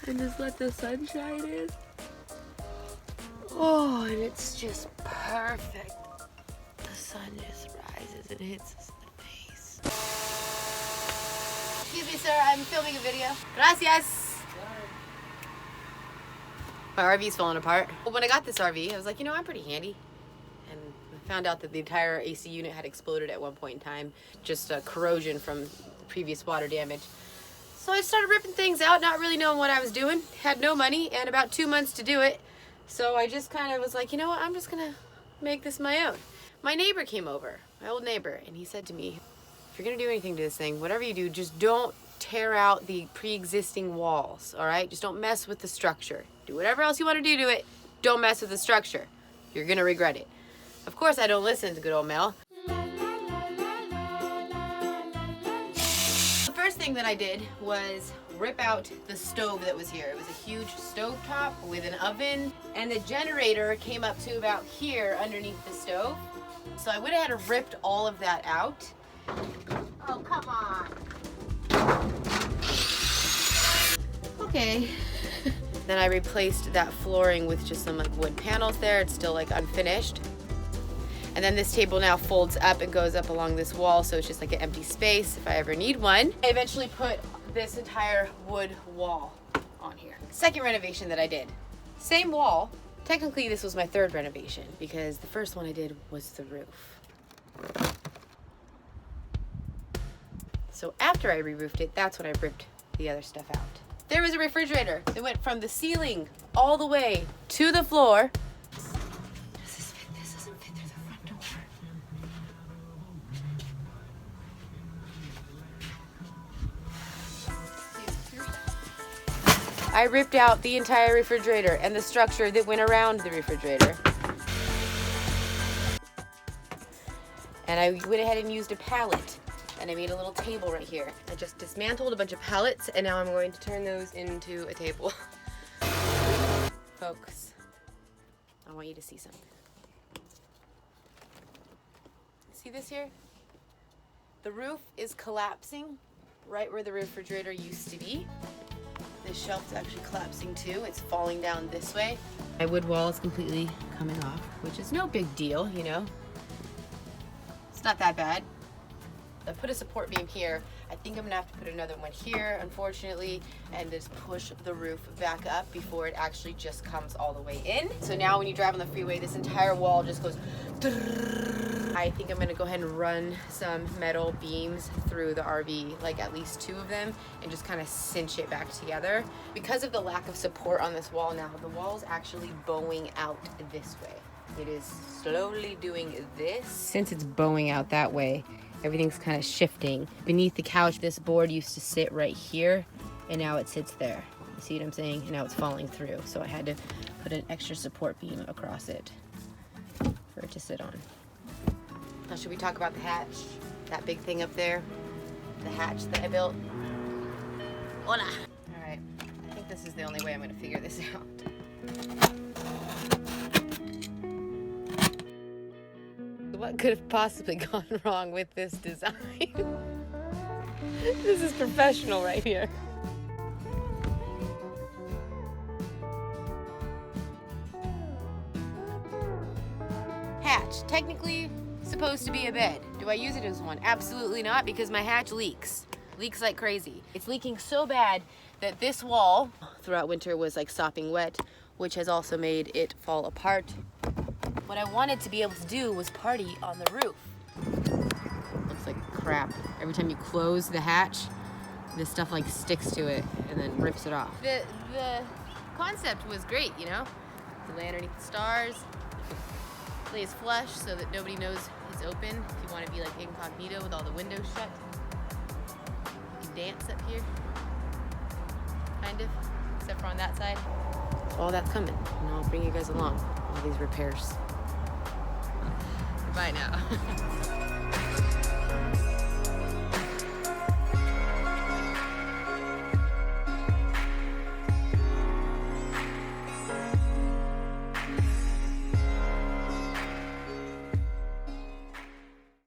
and just let the sun shine in. Oh, and it's just perfect. The sun just rises and hits us in the face. Excuse me, sir, I'm filming a video. Gracias. My RV's falling apart. Well, when I got this RV, I was like, you know, I'm pretty handy. And I found out that the entire AC unit had exploded at one point in time. Just corrosion from previous water damage. So I started ripping things out, not really knowing what I was doing. Had no money and about 2 months to do it. So I just kind of was like, you know what, I'm just gonna make this my own. My neighbor came over, my old neighbor, and he said to me, if you're gonna do anything to this thing, whatever you do, just don't tear out the pre-existing walls, all right? Just don't mess with the structure. Do whatever else you want to do to it. Don't mess with the structure. You're gonna regret it. Of course, I don't listen to good old Mel. The first thing that I did was rip out the stove that was here. It was a huge stove top with an oven, and the generator came up to about here underneath the stove. So I went ahead and ripped all of that out. Oh, come on. Okay. Then I replaced that flooring with just some like wood panels there. It's still like unfinished. And then this table now folds up and goes up along this wall, so it's just like an empty space if I ever need one. I eventually put this entire wood wall on here. Second renovation that I did. Same wall. Technically this was my third renovation because the first one I did was the roof. So after I re-roofed it, that's when I ripped the other stuff out. There was a refrigerator that went from the ceiling all the way to the floor. Does this fit? This doesn't fit through the front door. I ripped out the entire refrigerator and the structure that went around the refrigerator. And I went ahead and used a pallet. And I made a little table right here. I just dismantled a bunch of pallets, and now I'm going to turn those into a table. Folks, I want you to see something. See this here? The roof is collapsing right where the refrigerator used to be. This shelf's actually collapsing too. It's falling down this way. My wood wall is completely coming off, which is no big deal, you know. It's not that bad. I put a support beam here. I think I'm gonna have to put another one here, unfortunately, and just push the roof back up before it actually just comes all the way in. So now when you drive on the freeway, this entire wall just goes. I think I'm gonna go ahead and run some metal beams through the RV, like at least 2 of them, and just kind of cinch it back together. Because of the lack of support on this wall now, the wall's actually bowing out this way. It is slowly doing this. Since it's bowing out that way, everything's kind of shifting. Beneath the couch, this board used to sit right here, and now it sits there. You see what I'm saying? And now it's falling through. So I had to put an extra support beam across it for it to sit on. Now should we talk about the hatch? That big thing up there? The hatch that I built? Hola! Alright, I think this is the only way I'm gonna figure this out. What could have possibly gone wrong with this design? This is professional right here. Hatch, technically supposed to be a bed. Do I use it as one? Absolutely not, because my hatch leaks. Leaks like crazy. It's leaking so bad that this wall throughout winter was like sopping wet, which has also made it fall apart. What I wanted to be able to do was party on the roof. Looks like crap. Every time you close the hatch, this stuff like sticks to it and then rips it off. The concept was great, you know? You lay underneath the stars, lays flush so that nobody knows it's open. If you want to be like incognito with all the windows shut. You dance up here, kind of, except for on that side. All that's coming, and I'll bring you guys along. All these repairs. Bye now.